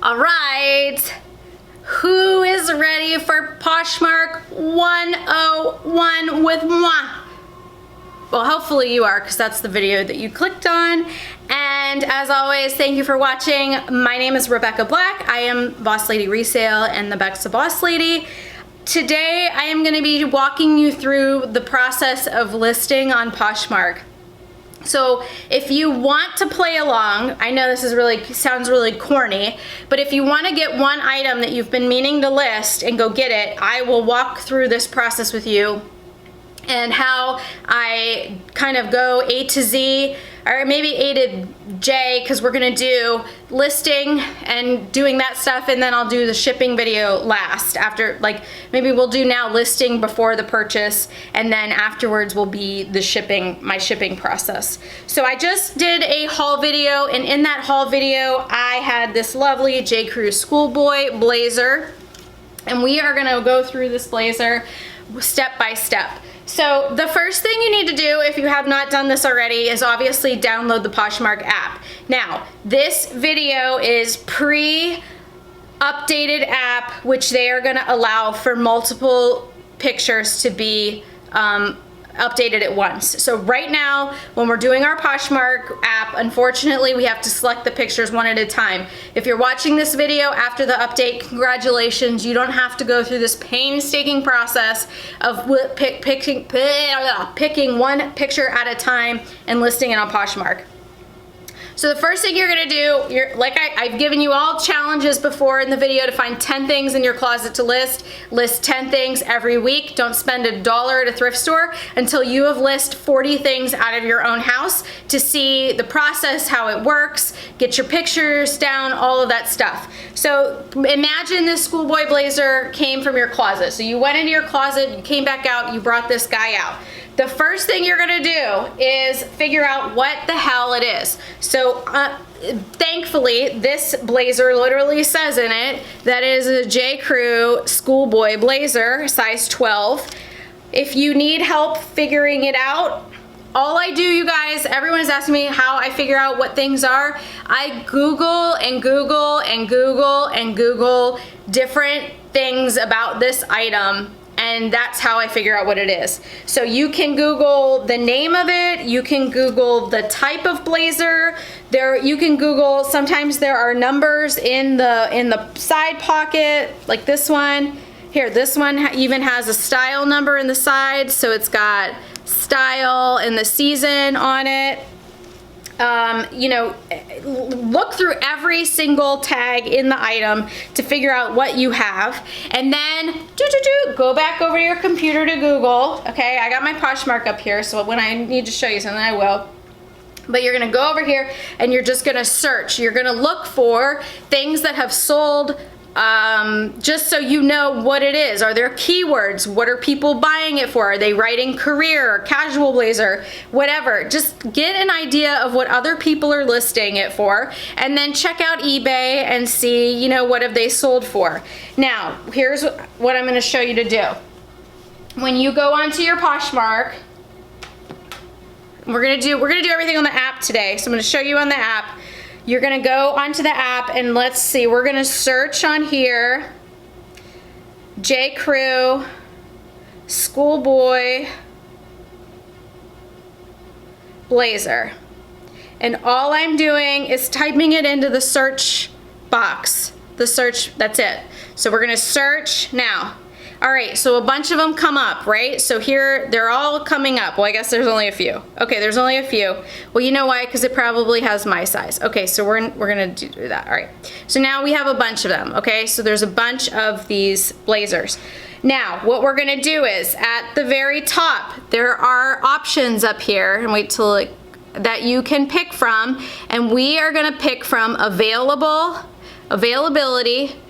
All right, who is ready for Poshmark 101 with moi? Well, hopefully you are, because that's the video that you clicked on. And as always, thank you for watching. My name is Rebecca Black. I am Boss Lady Resale and the Bexa Boss Lady. Today, I am gonna be walking you through the process of listing on Poshmark. So if you want to play along, I know this is sounds really corny, but if you want to get one item that you've been meaning to list and go get it, I will walk through this process with you and how I kind of go A to Z, or maybe A to J, because we're gonna do listing and doing that stuff, and then I'll do the shipping video last. After, like, maybe we'll do now listing before the purchase, and then afterwards will be the shipping, my shipping process. So I just did a haul video, and in that haul video, I had this lovely J. Crew schoolboy blazer, and we are gonna go through this blazer step by step. So the first thing you need to do, if you have not done this already, is obviously download the Poshmark app. Now, this video is pre-updated app, which they are gonna allow for multiple pictures to be updated at once. So right now, when we're doing our Poshmark app, unfortunately, we have to select the pictures one at a time. If you're watching this video after the update, congratulations. You don't have to go through this painstaking process of picking one picture at a time and listing it on Poshmark. So the first thing you're gonna do, I've given you all challenges before in the video to find 10 things in your closet to list. List 10 things every week. Don't spend $1 at a thrift store until you have listed 40 things out of your own house to see the process, how it works, get your pictures down, all of that stuff. So imagine this schoolboy blazer came from your closet. So you went into your closet, you came back out, you brought this guy out. The first thing you're gonna do is figure out what the hell it is. So thankfully, this blazer literally says in it that it is a J. Crew schoolboy blazer, size 12. If you need help figuring it out, all I do, you guys, everyone is asking me how I figure out what things are. I Google and Google and Google and Google different things about this item, and that's how I figure out what it is. So you can Google the name of it, you can Google the type of blazer, you can Google, sometimes there are numbers in the side pocket, like this one. Here, this one even has a style number in the side, so it's got style and the season on it. You know, look through every single tag in the item to figure out what you have, and then go back over to your computer to Google. Okay, I got my Poshmark up here, so when I need to show you something, I will. But you're gonna go over here and you're just gonna search. You're gonna look for things that have sold, just so you know what it is. Are there keywords? What are people buying it for? Are they writing career, casual blazer, whatever? Just get an idea of what other people are listing it for, and then check out eBay and see, you know, what have they sold for. Now, here's what I'm gonna show you to do. When you go onto your Poshmark, we're gonna do everything on the app today, so I'm gonna show you on the app. You're gonna go onto the app and let's see, we're gonna search on here, J. Crew, schoolboy, blazer. And all I'm doing is typing it into the search box. That's it. So we're gonna search now. All right, so a bunch of them come up, right? So here, they're all coming up. Well, I guess there's only a few. Okay, there's only a few. Well, you know why? Because it probably has my size. Okay, so we're gonna do that. All right, so now we have a bunch of them, okay? So there's a bunch of these blazers. Now, what we're gonna do is, at the very top, there are options up here, and wait till that you can pick from, and we are gonna pick from availability,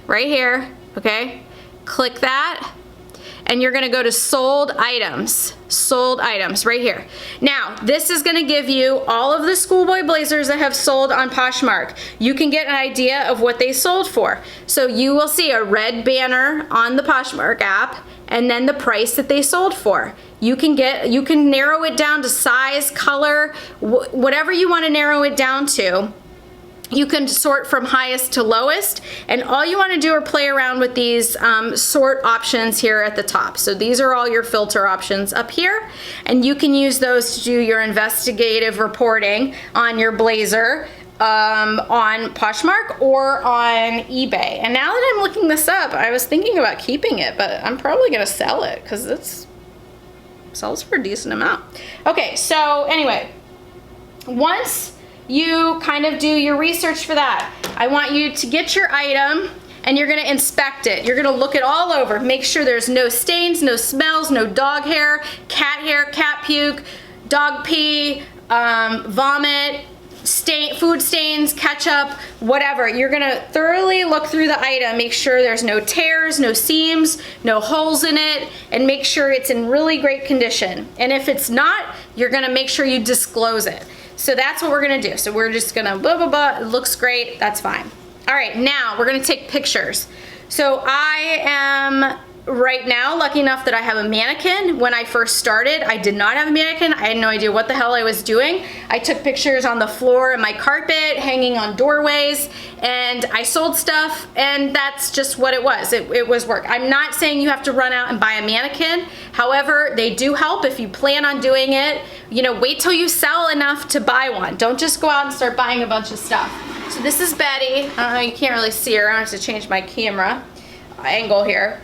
right here, okay? Click that, and you're gonna go to sold items right here. Now, this is gonna give you all of the schoolboy blazers that have sold on Poshmark. You can get an idea of what they sold for. So you will see a red banner on the Poshmark app, and then the price that they sold for. You can narrow it down to size, color, whatever you wanna narrow it down to. You can sort from highest to lowest, and all you want to do are play around with these sort options here at the top. So these are all your filter options up here, and you can use those to do your investigative reporting on your blazer on Poshmark or on eBay. And now that I'm looking this up, I was thinking about keeping it, but I'm probably gonna sell it because it sells for a decent amount. Okay, so anyway, once you kind of do your research for that, I want you to get your item and you're gonna inspect it. You're gonna look it all over, make sure there's no stains, no smells, no dog hair, cat puke, dog pee, vomit, food stains, ketchup, whatever. You're gonna thoroughly look through the item, make sure there's no tears, no seams, no holes in it, and make sure it's in really great condition. And if it's not, you're gonna make sure you disclose it. So that's what we're gonna do. So we're just gonna blah, blah, blah, it looks great, that's fine. All right, now we're gonna take pictures. So I am right now lucky enough that I have a mannequin. When I first started, I did not have a mannequin. I had no idea what the hell I was doing. I took pictures on the floor and my carpet, hanging on doorways, and I sold stuff, and that's just what it was. It was work. I'm not saying you have to run out and buy a mannequin. However, they do help if you plan on doing it. You know, wait till you sell enough to buy one. Don't just go out and start buying a bunch of stuff. So this is Betty. I don't know, you can't really see her. I have to change my camera angle here.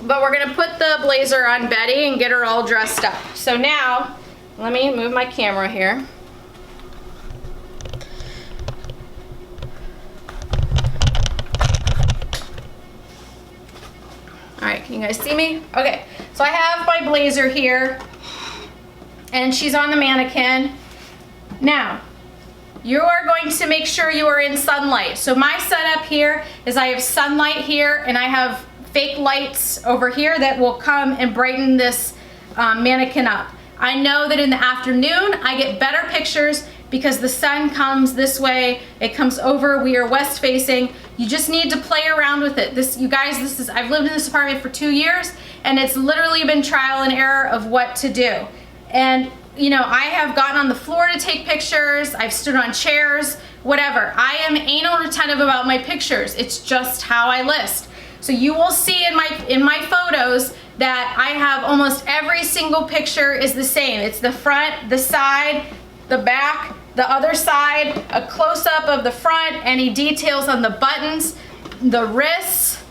But we're gonna put the blazer on Betty and get her all dressed up. So now, let me move my camera here. All right, can you guys see me? Okay, so I have my blazer here and she's on the mannequin. Now, you are going to make sure you are in sunlight. So my setup here is I have sunlight here and I have fake lights over here that will come and brighten this mannequin up. I know that in the afternoon I get better pictures because the sun comes this way, it comes over, we are west facing. You just need to play around with it. You guys, I've lived in this apartment for 2 years and it's literally been trial and error of what to do. And you know, I have gotten on the floor to take pictures, I've stood on chairs, whatever. I am anal retentive about my pictures. It's just how I list. So you will see in my photos that I have almost every single picture is the same. It's the front, the side, the back, the other side, a close-up of the front, any details on the buttons, the wrists,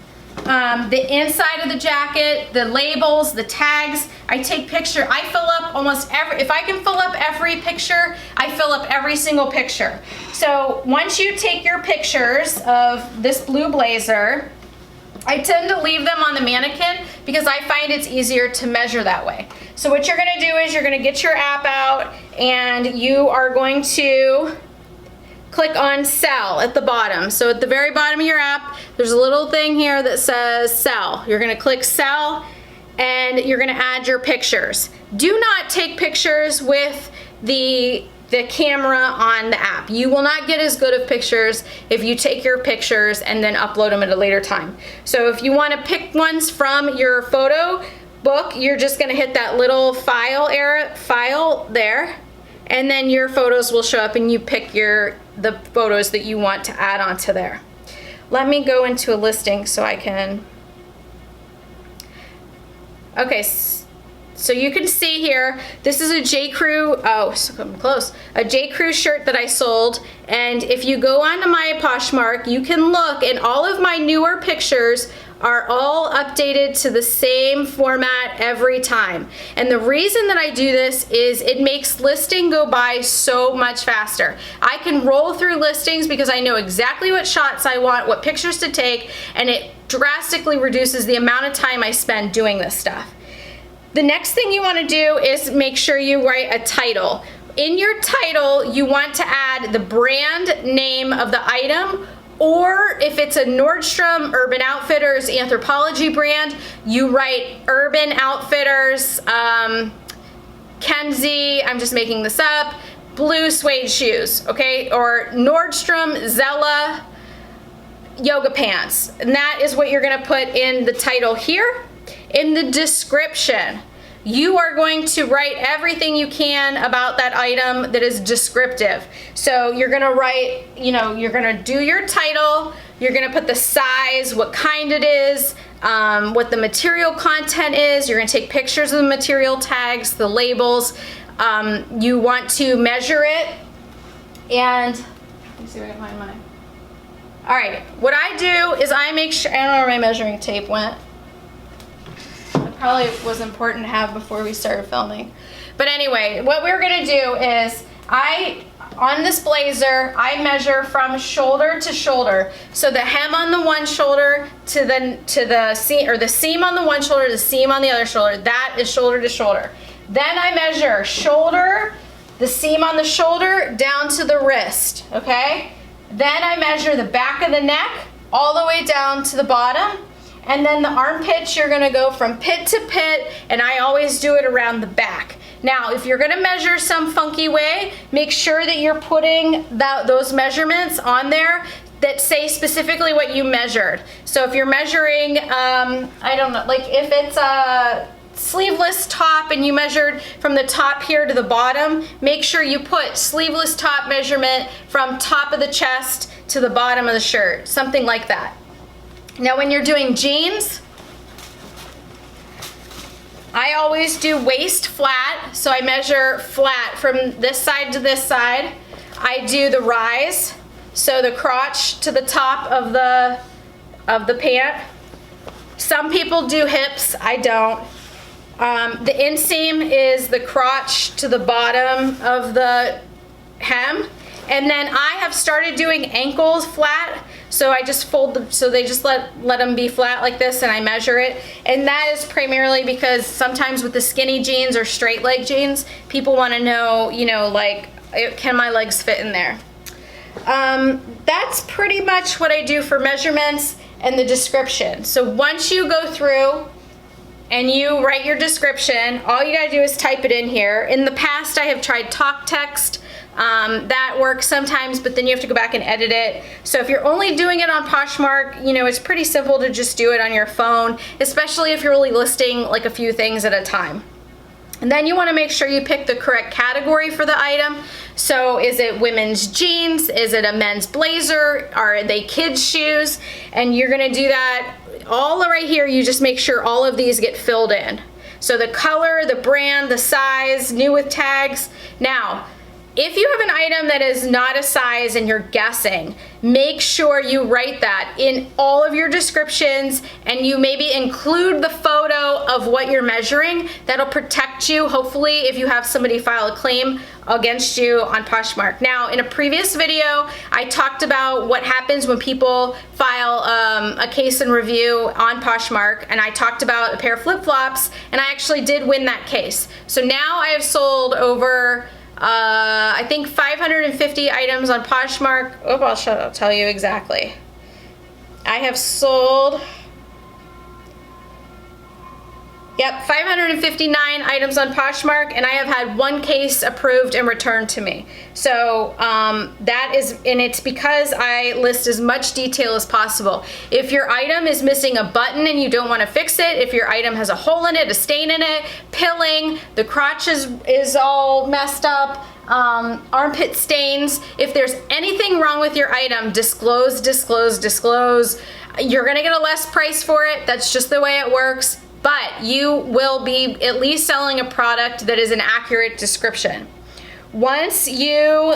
the inside of the jacket, the labels, the tags. I take picture. I fill up almost if I can fill up every picture, I fill up every single picture. So once you take your pictures of this blue blazer, I tend to leave them on the mannequin because I find it's easier to measure that way. So what you're gonna do is you're gonna get your app out and you are going to click on sell at the bottom. So at the very bottom of your app, there's a little thing here that says sell. You're gonna click sell and you're gonna add your pictures. Do not take pictures with the camera on the app. You will not get as good of pictures if you take your pictures and then upload them at a later time. So if you want to pick ones from your photo book, you're just going to hit that little file there, and then your photos will show up and you pick the photos that you want to add onto there. Let me go into a listing so I can. Okay, so you can see here, this is a J. Crew, oh, so come close, a J. Crew shirt that I sold, and if you go onto my Poshmark, you can look, and all of my newer pictures are all updated to the same format every time. And the reason that I do this is it makes listing go by so much faster. I can roll through listings because I know exactly what shots I want, what pictures to take, and it drastically reduces the amount of time I spend doing this stuff. The next thing you want to do is make sure you write a title. In your title, you want to add the brand name of the item, or if it's a Nordstrom, Urban Outfitters, Anthropologie brand, you write Urban Outfitters, Kenzie, I'm just making this up, blue suede shoes, okay? Or Nordstrom, Zella, yoga pants. And that is what you're gonna put in the title here. In the description, you are going to write everything you can about that item that is descriptive. So you're gonna write, you know, you're gonna do your title, you're gonna put the size, what kind it is, what the material content is, you're gonna take pictures of the material tags, the labels, you want to measure it, and let me see if I can find mine. All right, what I do is I make sure, I don't know where my measuring tape went. It probably was important to have before we started filming. But anyway, what we're gonna do is, on this blazer, I measure from shoulder to shoulder. So the hem on the one shoulder to the seam, or the seam on the one shoulder to the seam on the other shoulder, that is shoulder to shoulder. Then I measure shoulder, the seam on the shoulder, down to the wrist, okay? Then I measure the back of the neck all the way down to the bottom. And then the armpits, you're gonna go from pit to pit, and I always do it around the back. Now, if you're gonna measure some funky way, make sure that you're putting those measurements on there that say specifically what you measured. So if you're measuring, I don't know, like if it's a sleeveless top and you measured from the top here to the bottom, make sure you put sleeveless top measurement from top of the chest to the bottom of the shirt, something like that. Now when you're doing jeans, I always do waist flat, so I measure flat from this side to this side. I do the rise, so the crotch to the top of the pant. Some people do hips, I don't. The inseam is the crotch to the bottom of the hem. And then I have started doing ankles flat, so I just fold them, so they just let them be flat like this, and I measure it. And that is primarily because sometimes with the skinny jeans or straight leg jeans, people want to know, you know, like, can my legs fit in there? That's pretty much what I do for measurements and the description. So once you go through and you write your description, all you gotta do is type it in here. In the past, I have tried talk text. That works sometimes, but then you have to go back and edit it. So if you're only doing it on Poshmark, you know, it's pretty simple to just do it on your phone, especially if you're only listing like a few things at a time. And then you want to make sure you pick the correct category for the item. So is it women's jeans? Is it a men's blazer? Are they kids' shoes? And you're going to do that all right here. You just make sure all of these get filled in. So the color, the brand, the size, new with tags. Now, if you have an item that is not a size and you're guessing, make sure you write that in all of your descriptions, and you maybe include the photo of what you're measuring. That'll protect you, hopefully, if you have somebody file a claim against you on Poshmark. Now, in a previous video, I talked about what happens when people file a case and review on Poshmark, and I talked about a pair of flip-flops, and I actually did win that case. So now I have sold over I think 550 items on Poshmark. Oh, I'll tell you exactly. I have sold, yep, 559 items on Poshmark, and I have had one case approved and returned to me. So that is, and it's because I list as much detail as possible. If your item is missing a button and you don't want to fix it, if your item has a hole in it, a stain in it, pilling, the crotch is all messed up, armpit stains, if there's anything wrong with your item, disclose, disclose, disclose. You're gonna get a less price for it. That's just the way it works. But you will be at least selling a product that is an accurate description. Once you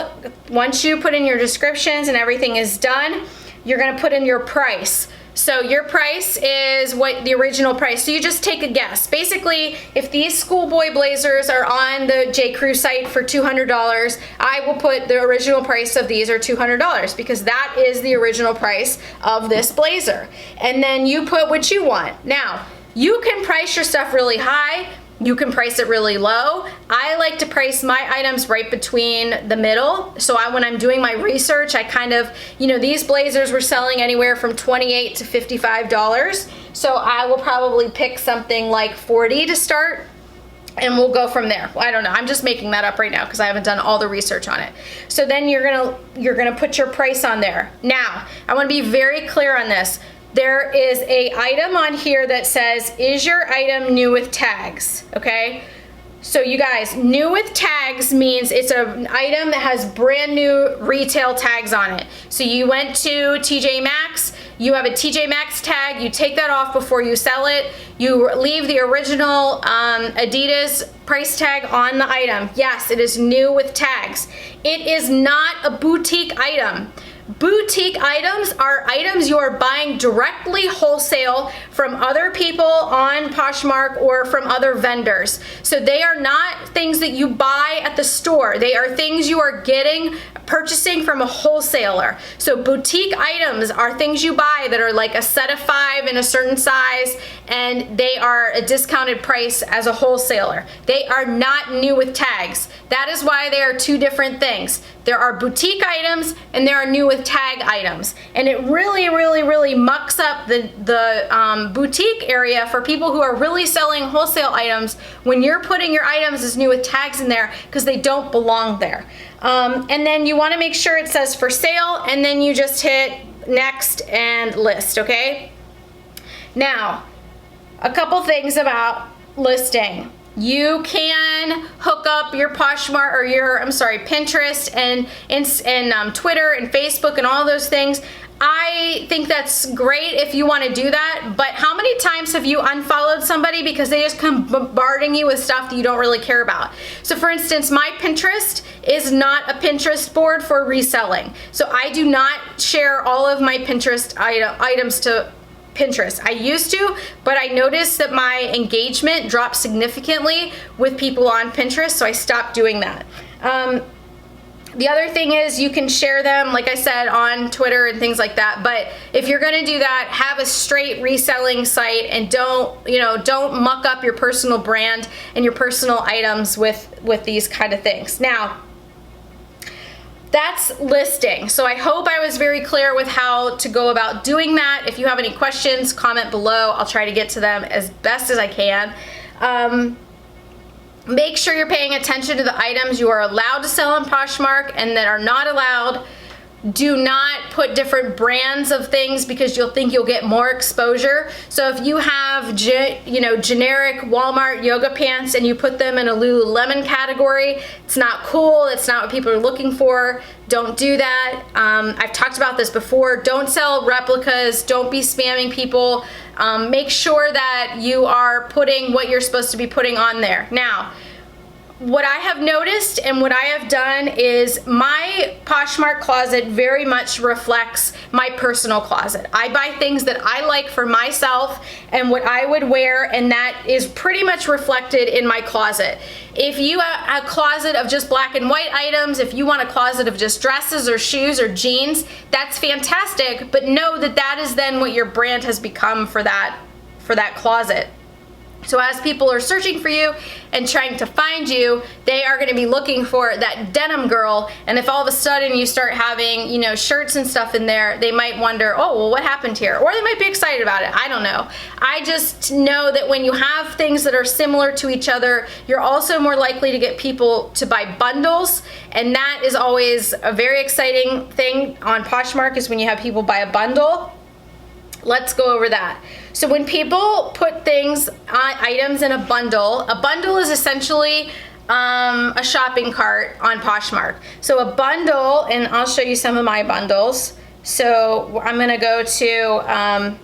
put in your descriptions and everything is done, you're gonna put in your price. So your price is what the original price. So you just take a guess. Basically, if these schoolboy blazers are on the J. Crew site for $200, I will put the original price of these are $200 because that is the original price of this blazer. And then you put what you want. Now, you can price your stuff really high. You can price it really low. I like to price my items right between the middle. So when I'm doing my research, I kind of, you know, these blazers were selling anywhere from $28 to $55. So I will probably pick something like $40 to start, and we'll go from there. Well, I don't know. I'm just making that up right now because I haven't done all the research on it. So then you're gonna put your price on there. Now, I want to be very clear on this. there is a item on here that says, is your item new with tags? Okay. So you guys, new with tags means it's an item that has brand new retail tags on it. So you went to TJ Maxx, you have a TJ Maxx tag, you take that off before you sell it, you leave the original Adidas price tag on the item. Yes, it is new with tags. It is not a boutique item. Boutique items are items you are buying directly wholesale from other people on Poshmark or from other vendors. So they are not things that you buy at the store. They are things you are purchasing from a wholesaler. So boutique items are things you buy that are like a set of 5 in a certain size, and they are a discounted price as a wholesaler. They are not new with tags. That is why they are two different things. There are boutique items and there are new with tag items. And it really mucks up the boutique area for people who are really selling wholesale items when you're putting your items as new with tags in there, because they don't belong there. And then you want to make sure it says for sale, and then you just hit next and list, okay? Now, a couple things about listing. You can hook up your Poshmark or Pinterest and Twitter and Facebook and all those things. I think that's great if you want to do that, but how many times have you unfollowed somebody because they just come bombarding you with stuff that you don't really care about? So for instance, my Pinterest is not a Pinterest board for reselling. So I do not share all of my Pinterest items to Pinterest. I used to, but I noticed that my engagement dropped significantly with people on Pinterest, so I stopped doing that. The other thing is you can share them, like I said, on Twitter and things like that, but if you're gonna do that, have a straight reselling site and don't muck up your personal brand and your personal items with these kind of things. Now, that's listing. So I hope I was very clear with how to go about doing that. If you have any questions, comment below. I'll try to get to them as best as I can. Make sure you're paying attention to the items you are allowed to sell on Poshmark and that are not allowed. Do not put different brands of things because you'll think you'll get more exposure. So if you have generic Walmart yoga pants and you put them in a Lululemon category, it's not cool. It's not what people are looking for. Don't do that. I've talked about this before. Don't sell replicas. Don't be spamming people. Make sure that you are putting what you're supposed to be putting on there. Now, what I have noticed and what I have done is my Poshmark closet very much reflects my personal closet. I buy things that I like for myself and what I would wear, and that is pretty much reflected in my closet. If you have a closet of just black and white items, if you want a closet of just dresses or shoes or jeans, that's fantastic, but know that that is then what your brand has become for that closet. So as people are searching for you and trying to find you, they are going to be looking for that denim girl. And if all of a sudden you start having, shirts and stuff in there, they might wonder, oh, well, what happened here? Or they might be excited about it. I don't know. I just know that when you have things that are similar to each other, you're also more likely to get people to buy bundles. And that is always a very exciting thing on Poshmark, is when you have people buy a bundle. Let's go over that. So when people put items in a bundle is essentially a shopping cart on Poshmark. So a bundle, and I'll show you some of my bundles. So I'm gonna go to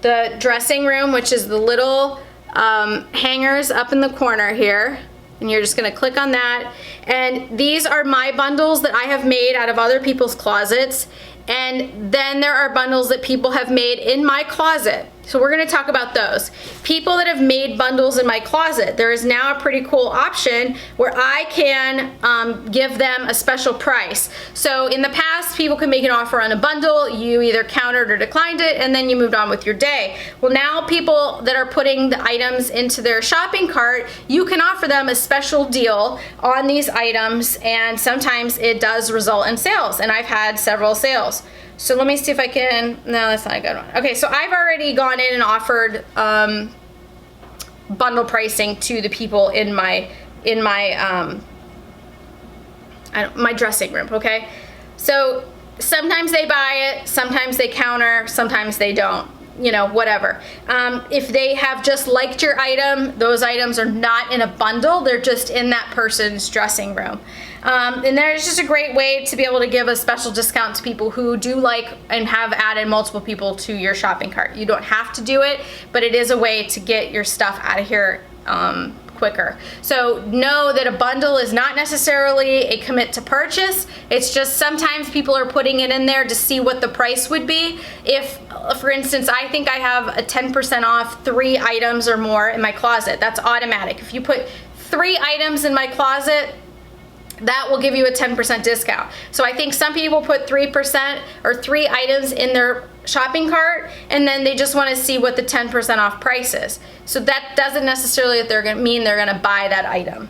the dressing room, which is the little hangers up in the corner here. And you're just gonna click on that. And these are my bundles that I have made out of other people's closets. And then there are bundles that people have made in my closet. So we're gonna talk about those. People that have made bundles in my closet, there is now a pretty cool option where I can give them a special price. So in the past, people could make an offer on a bundle, you either countered or declined it, and then you moved on with your day. Well, now people that are putting the items into their shopping cart, you can offer them a special deal on these items, and sometimes it does result in sales, and I've had several sales. So let me see if I can, no, that's not a good one. Okay, so I've already gone in and offered bundle pricing to the people in my dressing room, okay? So Sometimes they buy it, sometimes they counter, sometimes they don't, you know, whatever. If they have just liked your item, those items are not in a bundle, they're just in that person's dressing room. And there's just a great way to be able to give a special discount to people who do like and have added multiple people to your shopping cart. You don't have to do it, but it is a way to get your stuff out of here quicker. So know that a bundle is not necessarily a commit to purchase. It's just sometimes people are putting it in there to see what the price would be. If, for instance, I think I have a 10% off 3 items or more in my closet, that's automatic. If you put 3 items in my closet, that will give you a 10% discount. So I think some people put 3% or 3 items in their shopping cart, and then they just want to see what the 10% off price is. So that doesn't necessarily mean they're going to buy that item.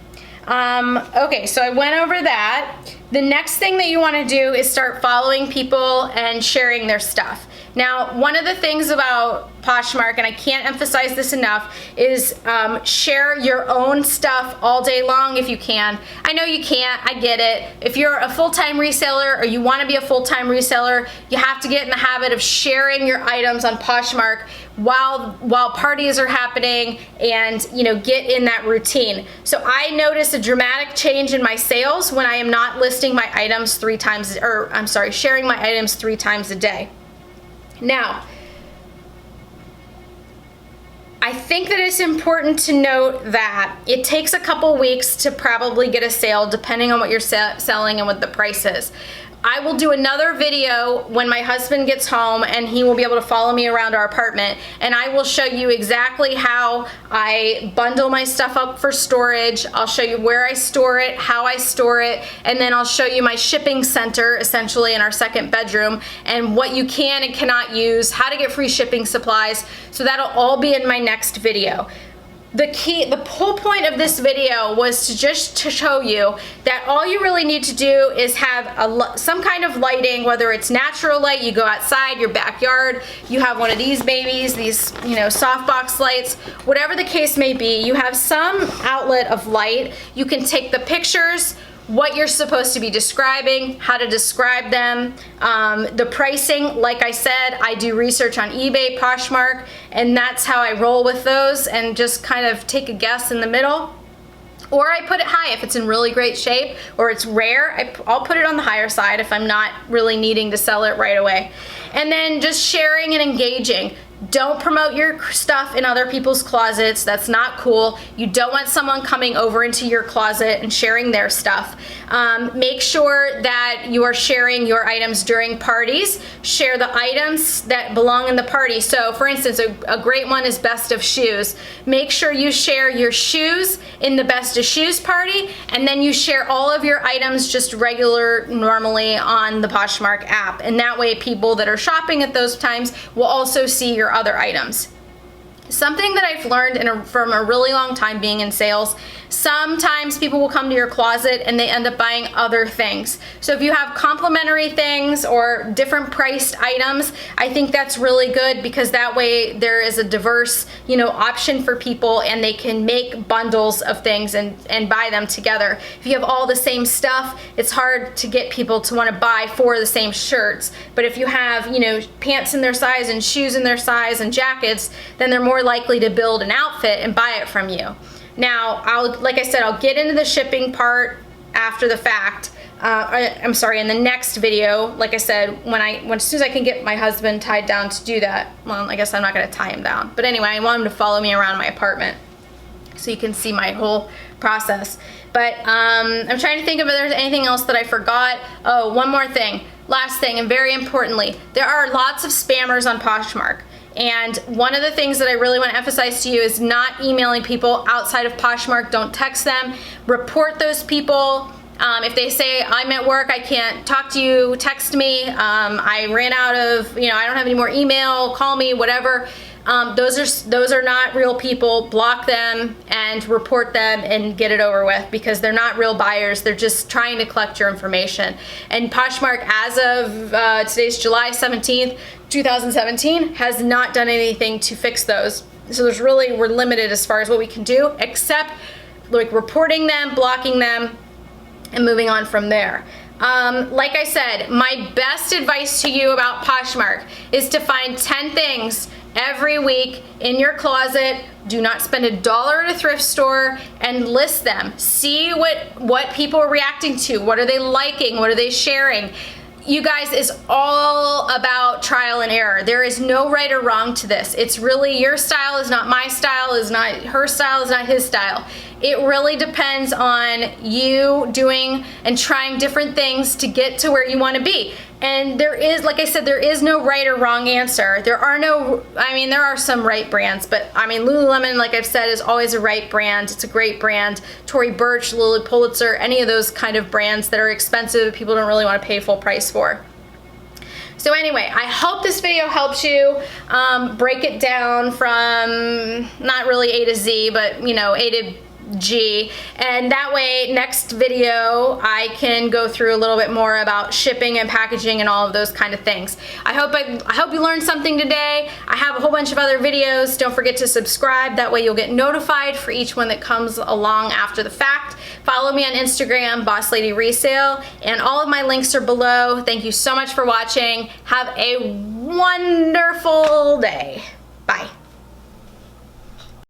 Okay, so I went over that. The next thing that you want to do is start following people and sharing their stuff. Now, one of the things about Poshmark, and I can't emphasize this enough, is share your own stuff all day long if you can. I know you can't, I get it. If you're a full-time reseller or you want to be a full-time reseller, you have to get in the habit of sharing your items on Poshmark while parties are happening, and you know, get in that routine. So I notice a dramatic change in my sales when I am not listing my items 3 times, or I'm sorry, sharing my items 3 times a day. Now, I think that it's important to note that it takes a couple weeks to probably get a sale depending on what you're selling and what the price is. I will do another video when my husband gets home, and he will be able to follow me around our apartment, and I will show you exactly how I bundle my stuff up for storage. I'll show you where I store it, how I store it, and then I'll show you my shipping center essentially in our 2nd bedroom, and what you can and cannot use, how to get free shipping supplies. So that'll all be in my next video. The whole point of this video was to show you that all you really need to do is have some kind of lighting, whether it's natural light, you go outside, your backyard, you have one of these babies, these, you know, softbox lights, whatever the case may be, you have some outlet of light. You can take the pictures, what you're supposed to be describing, how to describe them, the pricing. Like I said, I do research on eBay, Poshmark, and that's how I roll with those, and just kind of take a guess in the middle. Or I put it high if it's in really great shape, or it's rare, I'll put it on the higher side if I'm not really needing to sell it right away. And then just sharing and engaging. Don't promote your stuff in other people's closets. That's not cool. You don't want someone coming over into your closet and sharing their stuff. Make sure that you are sharing your items during parties. Share the items that belong in the party. So for instance, a great one is best of shoes. Make sure you share your shoes in the best of shoes party, and then you share all of your items just normally on the Poshmark app. And that way people that are shopping at those times will also see your other items. Something that I've learned from a really long time being in sales, sometimes people will come to your closet and they end up buying other things. So if you have complimentary things or different priced items, I think that's really good, because that way there is a diverse, you know, option for people, and they can make bundles of things and buy them together. If you have all the same stuff, it's hard to get people to want to buy 4 of the same shirts. But if you have, you know, pants in their size and shoes in their size and jackets, then they're more likely to build an outfit and buy it from you. Now, like I said, I'll get into the shipping part after the fact. I'm sorry, in the next video. Like I said, as soon as I can get my husband tied down to do that. Well, I guess I'm not going to tie him down. But anyway, I want him to follow me around my apartment so you can see my whole process. But I'm trying to think if there's anything else that I forgot. Oh, one more thing. Last thing, and very importantly, there are lots of spammers on Poshmark. And one of the things that I really want to emphasize to you is not emailing people outside of Poshmark. Don't text them. Report those people. If they say, I'm at work, I can't talk to you, text me. I ran out of, you know, I don't have any more email, call me, whatever. Those are not real people. Block them and report them and get it over with, because they're not real buyers. They're just trying to collect your information. And Poshmark, as of today's July 17th, 2017, has not done anything to fix those. So we're limited as far as what we can do, except like reporting them, blocking them, and moving on from there. Like I said, my best advice to you about Poshmark is to find 10 things every week in your closet. Do not spend $1 at a thrift store and list them. See what people are reacting to. What are they liking? What are they sharing? You guys, it's all about trial and error. There is no right or wrong to this. It's really your style is not my style, is not her style, is not his style. It really depends on you doing and trying different things to get to where you want to be. And there is, like I said, there is no right or wrong answer. There are some right brands, but I mean, Lululemon, like I've said, is always a right brand. It's a great brand. Tory Burch, Lily Pulitzer, any of those kind of brands that are expensive, people don't really want to pay full price for. So anyway, I hope this video helps you break it down from not really A to Z, but you know, A to G, and that way next video I can go through a little bit more about shipping and packaging and all of those kind of things. I hope you learned something today. I have a whole bunch of other videos. Don't forget to subscribe, that way you'll get notified for each one that comes along after the fact. Follow me on Instagram, Boss Lady Resale, and all of my links are below. Thank you so much for watching. Have a wonderful day.